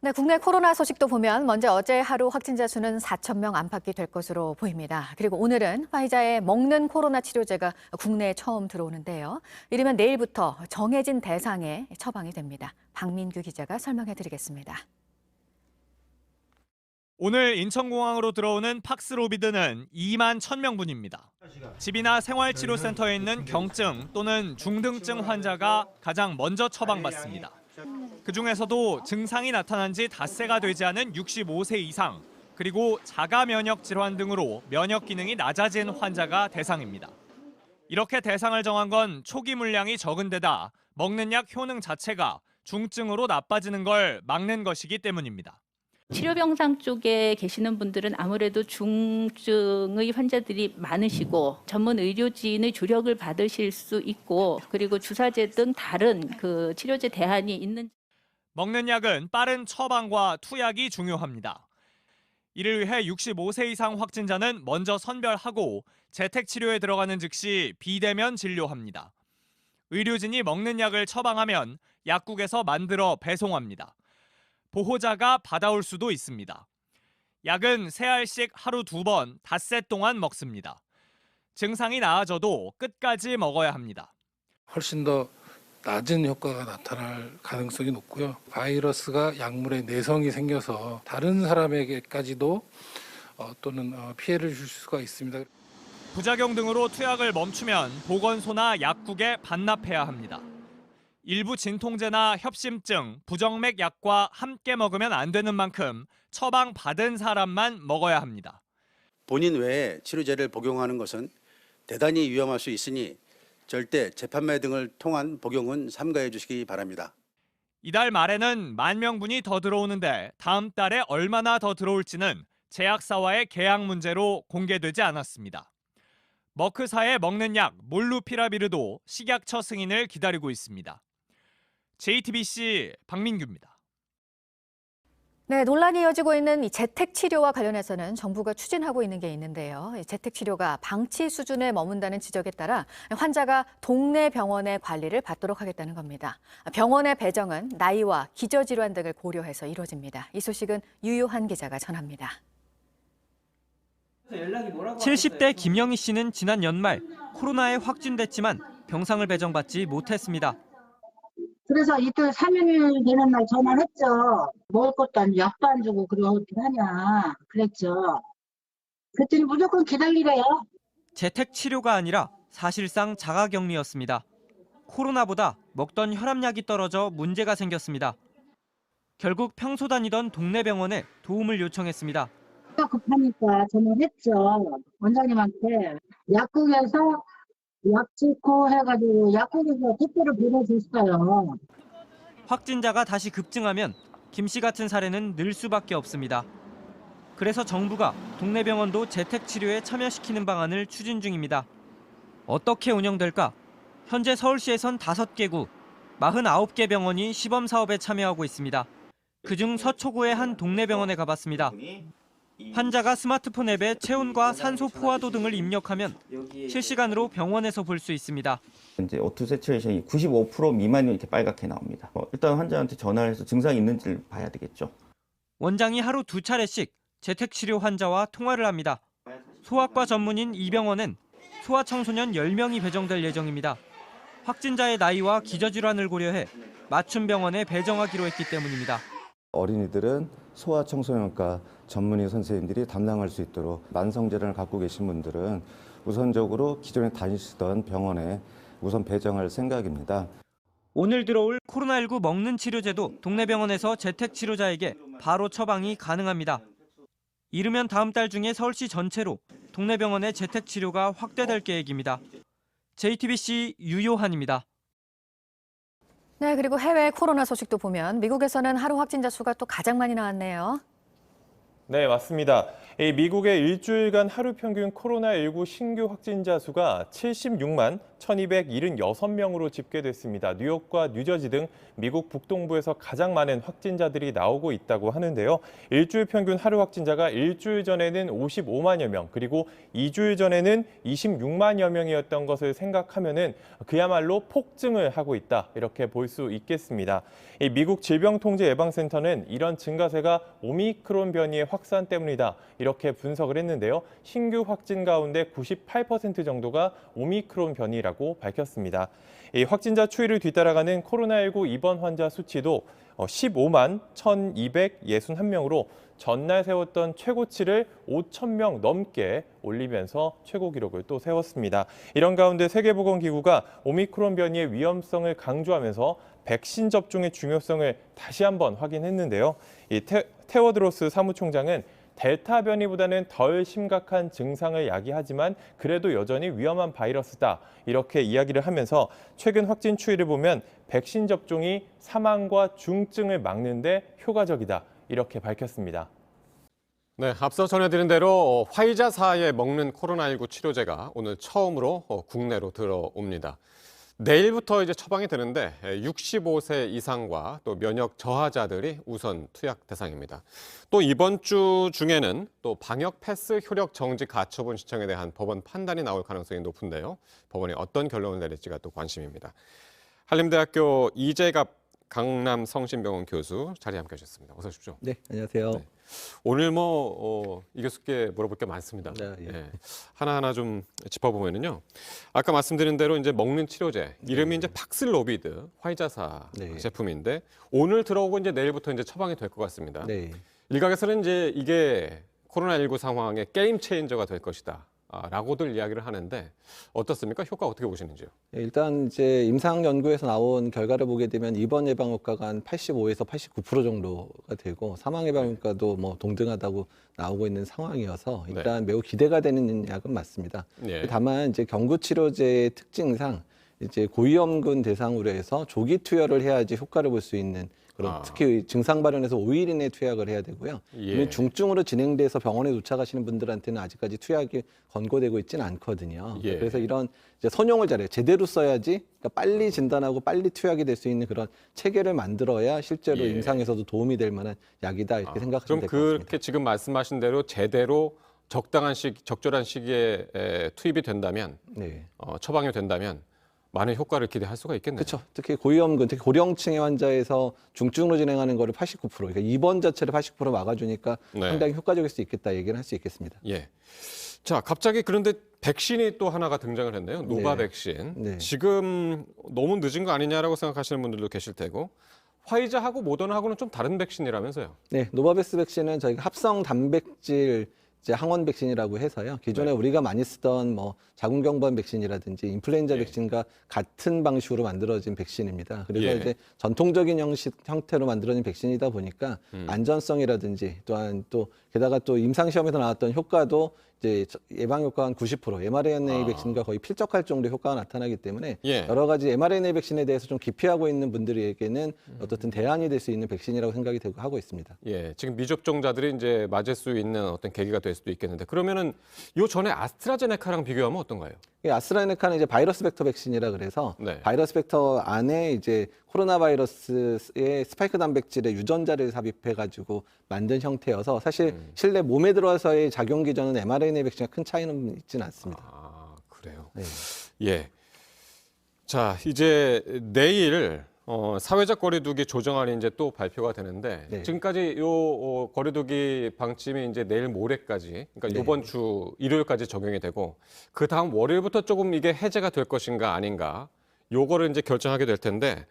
네, 국내 코로나 소식도 보면 먼저 어제 하루 확진자 수는 4천 명 안팎이 될 것으로 보입니다. 그리고 오늘은 화이자의 먹는 코로나 치료제가 국내에 처음 들어오는데요. 이르면 내일부터 정해진 대상에 처방이 됩니다. 박민규 기자가 설명해드리겠습니다. 오늘 인천공항으로 들어오는 팍스로비드는 2만 1,000명분입니다. 집이나 생활치료센터에 있는 경증 또는 중등증 환자가 가장 먼저 처방받습니다. 그중에서도 증상이 나타난 지 닷새가 되지 않은 65세 이상, 그리고 자가 면역 질환 등으로 면역 기능이 낮아진 환자가 대상입니다. 이렇게 대상을 정한 건 초기 물량이 적은 데다 먹는 약 효능 자체가 중증으로 나빠지는 걸 막는 것이기 때문입니다. 치료병상 쪽에 계시는 분들은 아무래도 중증의 환자들이 많으시고 전문 의료진의 조력을 받으실 수 있고, 그리고 주사제 등 다른 치료제 대안이 있는. 먹는 약은 빠른 처방과 투약이 중요합니다. 이를 위해 65세 이상 확진자는 먼저 선별하고 재택치료에 들어가는 즉시 비대면 진료합니다. 의료진이 먹는 약을 처방하면 약국에서 만들어 배송합니다. 보호자가 받아올 수도 있습니다. 약은 3알씩 하루 2번 닷새 동안 먹습니다. 증상이 나아져도 끝까지 먹어야 합니다. 훨씬 더 낮은 효과가 나타날 가능성이 높고요. 바이러스가 약물에 내성이 생겨서 다른 사람에게까지도 또는 피해를 줄 수가 있습니다. 부작용 등으로 투약을 멈추면 보건소나 약국에 반납해야 합니다. 일부 진통제나 협심증, 부정맥 약과 함께 먹으면 안 되는 만큼 처방받은 사람만 먹어야 합니다. 본인 외에 치료제를 복용하는 것은 대단히 위험할 수 있으니 절대 재판매 등을 통한 복용은 삼가해 주시기 바랍니다. 이달 말에는 10,000명분이 더 들어오는데 다음 달에 얼마나 더 들어올지는 제약사와의 계약 문제로 공개되지 않았습니다. 머크사의 먹는 약 몰누피라비르도 식약처 승인을 기다리고 있습니다. JTBC 박민규입니다. 네, 논란이 이어지고 있는 이 재택치료와 관련해서는 정부가 추진하고 있는 게 있는데요. 재택치료가 방치 수준에 머문다는 지적에 따라 환자가 동네 병원의 관리를 받도록 하겠다는 겁니다. 병원의 배정은 나이와 기저질환 등을 고려해서 이루어집니다. 이 소식은 유요한 기자가 전합니다. 70대 김영희 씨는 지난 연말 코로나에 확진됐지만 병상을 배정받지 못했습니다. 그래서 이틀 3일 되는 날 전화했죠. 먹을 것도 안 주고 약도 안 주고 그리고 어떻게 하냐 그랬죠. 그랬더니 무조건 기다리래요. 재택 치료가 아니라 사실상 자가격리였습니다. 코로나보다 먹던 혈압약이 떨어져 문제가 생겼습니다. 결국 평소 다니던 동네 병원에 도움을 요청했습니다. 급하니까 전화했죠. 원장님한테 약국에서 약 찍고 해가지고 약국에서 택배를 보내줬어요. 확진자가 다시 급증하면 김 씨 같은 사례는 늘 수밖에 없습니다. 그래서 정부가 동네 병원도 재택 치료에 참여시키는 방안을 추진 중입니다. 어떻게 운영될까? 현재 서울시에선 5개구, 49개 병원이 시범 사업에 참여하고 있습니다. 그중 서초구의 한 동네 병원에 가봤습니다. 환자가 스마트폰 앱에 체온과 산소 포화도 등을 입력하면 실시간으로 병원에서 볼 수 있습니다. 이제 O2 세츄레이션이 95% 미만이 이렇게 빨갛게 나옵니다. 일단 환자한테 전화를 해서 증상이 있는지를 봐야 되겠죠. 원장이 하루 2차례씩 재택치료 환자와 통화를 합니다. 소아과 전문인 이 병원엔 소아청소년 10명이 배정될 예정입니다. 확진자의 나이와 기저질환을 고려해 맞춤 병원에 배정하기로 했기 때문입니다. 어린이들은 소아청소년과 전문의 선생님들이 담당할 수 있도록 만성질환을 갖고 계신 분들은 우선적으로 기존에 다니시던 병원에 우선 배정할 생각입니다. 오늘 들어올 코로나19 먹는 치료제도 동네 병원에서 재택치료자에게 바로 처방이 가능합니다. 이르면 다음 달 중에 서울시 전체로 동네 병원의 재택치료가 확대될 계획입니다. JTBC 유요한입니다. 네, 그리고 해외 코로나 소식도 보면 미국에서는 하루 확진자 수가 또 가장 많이 나왔네요. 네, 맞습니다. 미국의 일주일간 하루 평균 코로나19 신규 확진자 수가 76만 1,276명으로 집계됐습니다. 뉴욕과 뉴저지 등 미국 북동부에서 가장 많은 확진자들이 나오고 있다고 하는데요. 일주일 평균 하루 확진자가 일주일 전에는 55만여 명, 그리고 2주일 전에는 26만여 명이었던 것을 생각하면은 그야말로 폭증을 하고 있다, 이렇게 볼 수 있겠습니다. 이 미국 질병통제예방센터는 이런 증가세가 오미크론 변이의 확산 때문이다, 이렇게 분석을 했는데요. 신규 확진 가운데 98% 정도가 오미크론 변이라고 밝혔습니다. 이 확진자 추이를 뒤따라가는 코로나19 입원 환자 수치도 15만 1,261명으로 전날 세웠던 최고치를 5,000명 넘게 올리면서 최고 기록을 또 세웠습니다. 이런 가운데 세계보건기구가 오미크론 변이의 위험성을 강조하면서 백신 접종의 중요성을 다시 한번 확인했는데요. 이 테워드로스 사무총장은 델타 변이보다는 덜 심각한 증상을 야기하지만 그래도 여전히 위험한 바이러스다, 이렇게 이야기를 하면서 최근 확진 추이를 보면 백신 접종이 사망과 중증을 막는 데 효과적이다, 이렇게 밝혔습니다. 네, 앞서 전해드린 대로 화이자사에 먹는 코로나19 치료제가 오늘 처음으로 국내로 들어옵니다. 내일부터 이제 처방이 되는데 65세 이상과 또 면역 저하자들이 우선 투약 대상입니다. 또 이번 주 중에는 또 방역 패스 효력 정지 가처분 신청에 대한 법원 판단이 나올 가능성이 높은데요. 법원이 어떤 결론을 내릴지가 또 관심입니다. 한림대학교 이재갑 강남성심병원 교수 자리에 함께 하셨습니다. 어서 오십시오. 네, 안녕하세요. 네. 오늘 이 교수께 물어볼 게 많습니다. 네, 예. 예. 하나하나 좀 짚어보면요. 아까 말씀드린 대로 이제 먹는 치료제, 이름이 이제 팍슬로비드 화이자사 네. 제품인데 오늘 들어오고 이제 내일부터 이제 처방이 될 것 같습니다. 네. 일각에서는 이제 이게 코로나19 상황의 게임 체인저가 될 것이다, 라고들 이야기를 하는데 어떻습니까? 효과 어떻게 보시는지요? 일단 이제 임상 연구에서 나온 결과를 보게 되면 입원 예방 효과가 한 85에서 89% 정도가 되고 사망 예방 효과도 뭐 동등하다고 나오고 있는 상황이어서 일단 매우 기대가 되는 약은 맞습니다. 네. 다만 이제 경구 치료제의 특징상 이제 고위험군 대상으로 해서 조기 투여를 해야지 효과를 볼 수 있는 그런 특히 증상 발현에서 5일 이내 투약을 해야 되고요. 예. 중증으로 진행돼서 병원에 도착하시는 분들한테는 아직까지 투약이 권고되고 있지는 않거든요. 예. 그래서 이런 이제 선용을 잘해요. 제대로 써야지, 그러니까 빨리 진단하고 빨리 투약이 될 수 있는 그런 체계를 만들어야 실제로 예. 임상에서도 도움이 될 만한 약이다, 이렇게 생각하시면 그럼 될 것 같습니다. 그렇게 지금 말씀하신 대로 제대로 적절한 시기에 투입이 된다면, 네. 처방이 된다면 많은 효과를 기대할 수가 있겠네요. 그렇죠. 특히 고위험군, 특히 고령층의 환자에서 중증으로 진행하는 거를 89%, 그러니까 입원 자체를 80% 막아주니까 네. 상당히 효과적일 수 있겠다 얘기를 할 수 있겠습니다. 예. 자, 갑자기 그런데 백신이 또 하나가 등장을 했네요. 노바 네. 백신. 네. 지금 너무 늦은 거 아니냐라고 생각하시는 분들도 계실 테고 화이자하고 모더나하고는 좀 다른 백신이라면서요. 네, 노바백스 백신은 저희가 합성 단백질 이제 항원 백신이라고 해서요. 기존에 우리가 많이 쓰던 뭐 자궁경부암 백신이라든지 인플루엔자 백신과 같은 방식으로 만들어진 백신입니다. 그래서 이제 전통적인 형태로 만들어진 백신이다 보니까 안전성이라든지 또한 또 게다가 또 임상시험에서 나왔던 효과도 이제 예방 효과 한 90%, mRNA 백신과 거의 필적할 정도의 효과가 나타나기 때문에 여러 가지 mRNA 백신에 대해서 좀 기피하고 있는 분들에게는 어떻든 대안이 될 수 있는 백신이라고 생각이 되고 하고 있습니다. 예, 지금 미접종자들이 이제 맞을 수 있는 어떤 계기가 될 수도 있겠는데 그러면은 요 전에 아스트라제네카랑 비교하면 어떤가요? 아스트라제네카는 이제 바이러스 벡터 백신이라 그래서 바이러스 벡터 안에 이제 코로나 바이러스의 스파이크 단백질의 유전자를 삽입해 가지고 만든 형태여서 사실 실내 몸에 들어서의 작용 기전은 mRNA 백신과 큰 차이는 있지는 않습니다. 아, 그래요. 네. 예. 자, 이제 내일 사회적 거리두기 조정안이 이제 또 발표가 되는데 지금까지 요 거리두기 방침이 이제 내일 모레까지, 그러니까 이번 주 일요일까지 적용이 되고 그 다음 월요일부터 조금 이게 해제가 될 것인가 아닌가 요거를 이제 결정하게 될 텐데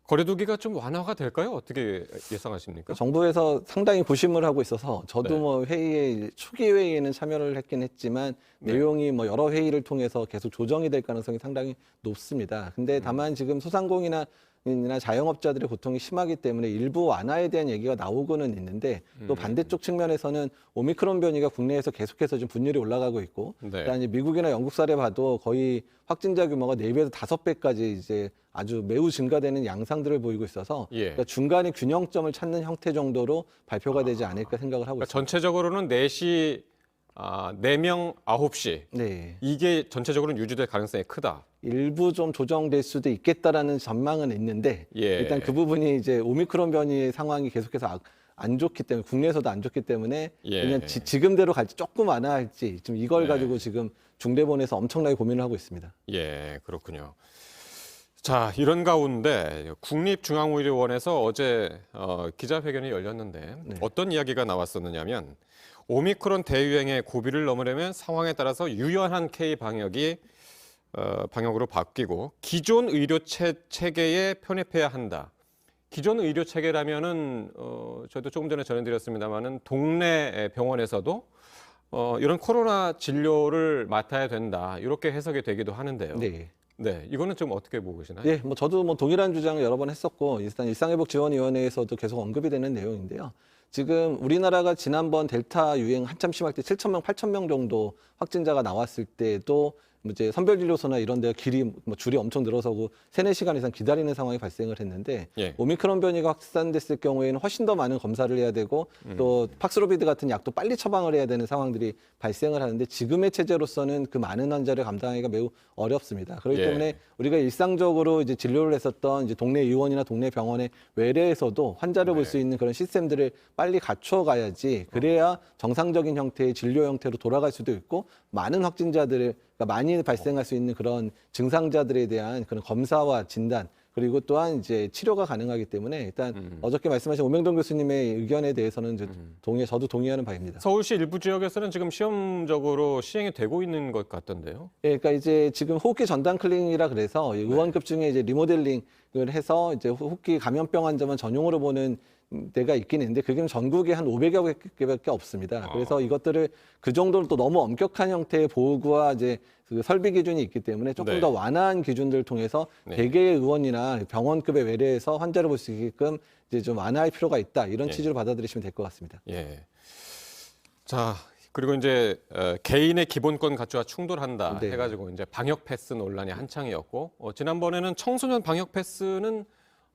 거리두기가 좀 완화가 될까요? 어떻게 예상하십니까? 정부에서 상당히 고심을 하고 있어서 저도 뭐 회의에 초기 회의에는 참여를 했긴 했지만 내용이 뭐 여러 회의를 통해서 계속 조정이 될 가능성이 상당히 높습니다. 근데 다만 지금 소상공인이나 자영업자들의 고통이 심하기 때문에 일부 완화에 대한 얘기가 나오고는 있는데 또 반대쪽 측면에서는 오미크론 변이가 국내에서 계속해서 지금 분율이 올라가고 있고 그다음에 미국이나 영국 사례 봐도 거의 확진자 규모가 4배에서 5배까지 이제 아주 매우 증가되는 양상들을 보이고 있어서 그러니까 중간에 균형점을 찾는 형태 정도로 발표가 되지 않을까 생각을 하고 있습니다. 전체적으로는 4시 4명 9시. 네. 이게 전체적으로는 유지될 가능성이 크다. 일부 좀 조정될 수도 있겠다라는 전망은 있는데 예. 일단 그 부분이 이제 오미크론 변이의 상황이 계속해서 안 좋기 때문에 국내에서도 안 좋기 때문에 예. 그냥 지금대로 갈지 조금 완화할지 지금 이걸 네. 가지고 지금 중대본에서 엄청나게 고민을 하고 있습니다. 예, 그렇군요. 자, 이런 가운데 국립중앙의료원에서 어제 기자회견이 열렸는데 네. 어떤 이야기가 나왔었느냐면 오미크론 대유행의 고비를 넘으려면 상황에 따라서 유연한 K 방역으로 바뀌고 기존 의료 체계에 편입해야 한다. 기존 의료 체계라면은 저도 조금 전에 전해드렸습니다만은 동네 병원에서도 이런 코로나 진료를 맡아야 된다. 이렇게 해석이 되기도 하는데요. 네. 네, 이거는 좀 어떻게 보고 계시나요? 예, 뭐 저도 뭐 동일한 주장을 여러 번 했었고 일단 일상회복지원위원회에서도 계속 언급이 되는 내용인데요. 지금 우리나라가 지난번 델타 유행 한참 심할 때 7,000명, 8,000명 정도 확진자가 나왔을 때도 이제 선별진료소나 이런 데 줄이 엄청 늘어서고 3-4시간 이상 기다리는 상황이 발생을 했는데 예. 오미크론 변이가 확산됐을 경우에는 훨씬 더 많은 검사를 해야 되고 또 팍스로비드 같은 약도 빨리 처방을 해야 되는 상황들이 발생을 하는데 지금의 체제로서는 그 많은 환자를 감당하기가 매우 어렵습니다. 그렇기 예. 때문에 우리가 일상적으로 이제 진료를 했었던 이제 동네 의원이나 동네 병원의 외래에서도 환자를 볼 수 있는 그런 시스템들을 빨리 갖춰가야지 그래야 정상적인 형태의 진료 형태로 돌아갈 수도 있고 많은 확진자들을 그러니까 많이 발생할 수 있는 그런 증상자들에 대한 그런 검사와 진단 그리고 또한 이제 치료가 가능하기 때문에 일단 어저께 말씀하신 오명동 교수님의 의견에 대해서는 이제 저도 동의하는 바입니다. 서울시 일부 지역에서는 지금 시험적으로 시행이 되고 있는 것 같던데요. 예, 그러니까 이제 지금 호흡기 전담 클리닉이라 그래서 의원급 중에 이제 리모델링을 해서 이제 호흡기 감염병 환자만 전용으로 보는 데가 있긴 있는데 그게 전국에 한 500여 개밖에 없습니다. 그래서 이것들을 그 정도로 또 너무 엄격한 형태의 보호구와 이제 그 설비 기준이 있기 때문에 조금 네. 더 완화한 기준들을 통해서 네. 대개의 의원이나 병원급의 외래에서 환자를 볼 수 있게끔 이제 좀 완화할 필요가 있다 이런 예. 취지로 받아들이시면 될 것 같습니다. 예. 자, 그리고 이제 개인의 기본권 가치와 충돌한다 네. 해가지고 이제 방역 패스 논란이 한창이었고 지난번에는 청소년 방역 패스는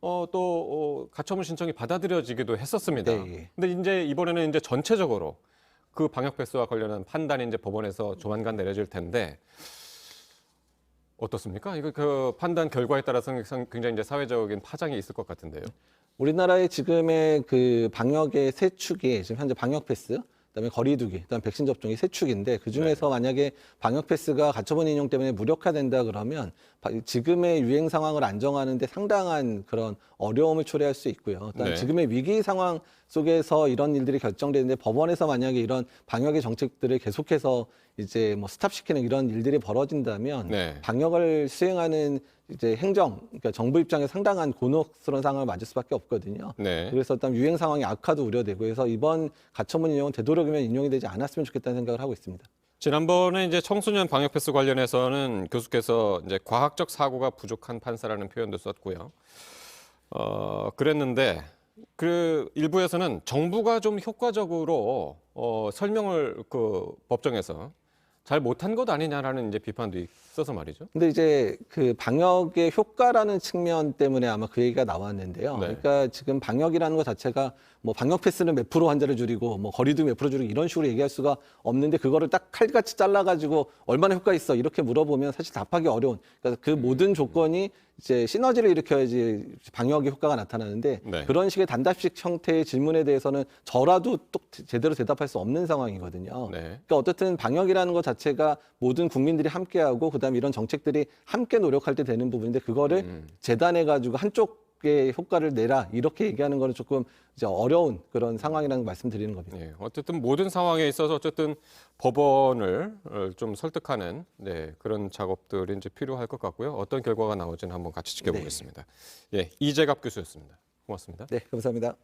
또 가처분 신청이 받아들여지기도 했었습니다. 네. 근데 이제 이번에는 이제 전체적으로 그 방역 패스와 관련한 판단이 이제 법원에서 조만간 내려질 텐데 어떻습니까? 이거 그 판단 결과에 따라서 굉장히 이제 사회적인 파장이 있을 것 같은데요. 우리나라의 지금의 그 방역의 세 축이 지금 현재 방역 패스, 그다음에 거리두기, 그다음 백신 접종이 세 축인데 그 중에서 만약에 방역 패스가 가처분 인용 때문에 무력화된다 그러면 지금의 유행 상황을 안정하는데 상당한 그런 어려움을 초래할 수 있고요. 일단 네. 지금의 위기 상황 속에서 이런 일들이 결정되는데 법원에서 만약에 이런 방역의 정책들을 계속해서 이제 뭐 스탑시키는 이런 일들이 벌어진다면 네. 방역을 수행하는 이제 그러니까 정부 입장에 상당한 곤혹스러운 상황을 맞을 수밖에 없거든요. 네. 그래서 일단 유행 상황이 악화도 우려되고 그래서 이번 가처분 인용은 되도록이면 인용이 되지 않았으면 좋겠다는 생각을 하고 있습니다. 지난번에 이제 청소년 방역 패스 관련해서는 교수께서 이제 과학적 사고가 부족한 판사라는 표현도 썼고요. 그랬는데 그 일부에서는 정부가 좀 효과적으로 설명을 그 법정에서 잘 못한 것 아니냐라는 이제 비판도 있어서 말이죠. 근데 이제 그 방역의 효과라는 측면 때문에 아마 그 얘기가 나왔는데요. 네. 그러니까 지금 방역이라는 것 자체가 뭐 방역 패스는 몇 프로 환자를 줄이고 뭐 거리두기 몇 프로 줄이고 이런 식으로 얘기할 수가 없는데 그거를 딱 칼같이 잘라가지고 얼마나 효과 있어 이렇게 물어보면 사실 답하기 어려운. 그러니까 그 모든 조건이 이제 시너지를 일으켜야지 방역의 효과가 나타나는데 네. 그런 식의 단답식 형태의 질문에 대해서는 저라도 또 제대로 대답할 수 없는 상황이거든요. 네. 그러니까 어쨌든 방역이라는 것 자체가 모든 국민들이 함께하고 그다음에 이런 정책들이 함께 노력할 때 되는 부분인데 그거를 재단해가지고 한쪽의 효과를 내라 이렇게 얘기하는 거는 조금 이제 어려운 그런 상황이라는 말씀드리는 겁니다. 예, 어쨌든 모든 상황에 있어서 어쨌든 법원을 좀 설득하는 그런 작업들이 이제 필요할 것 같고요. 어떤 결과가 나올지는 한번 같이 지켜보겠습니다. 예, 이재갑 교수였습니다. 고맙습니다. 네, 감사합니다.